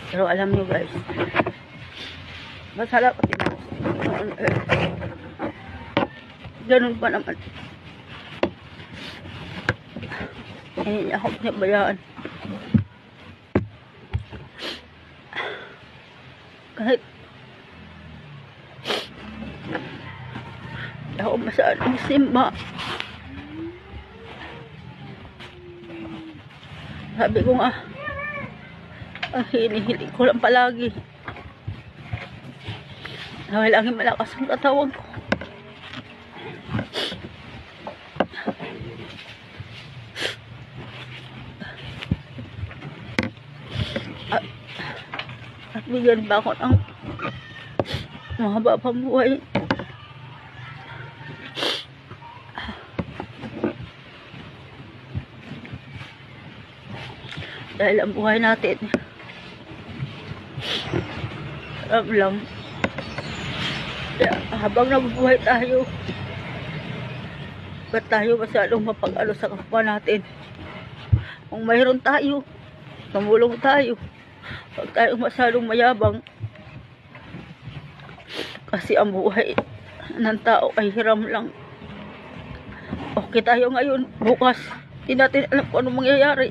Pero alam nyo guys, masarap at ganun pa naman. Hindi ako pinabayaan. Kahit ako masyadong simba. Sabi ko nga, ang hinihiling ko lang palagi na laging malakas ang katawan ko. At bigyan ba ako ng mahaba pang buhay. Dahil ang buhay natin sarap lang. Kaya habang nabubuhay tayo, ba't tayo masyadong mapag-ano sa kapwa natin? Kung mayroon tayo, tumulong tayo. Huwag tayong masyadong mayabang. Kasi ang buhay ng tao ay hiram lang. Okay tayo ngayon, bukas hindi natin alam kung anong mangyayari.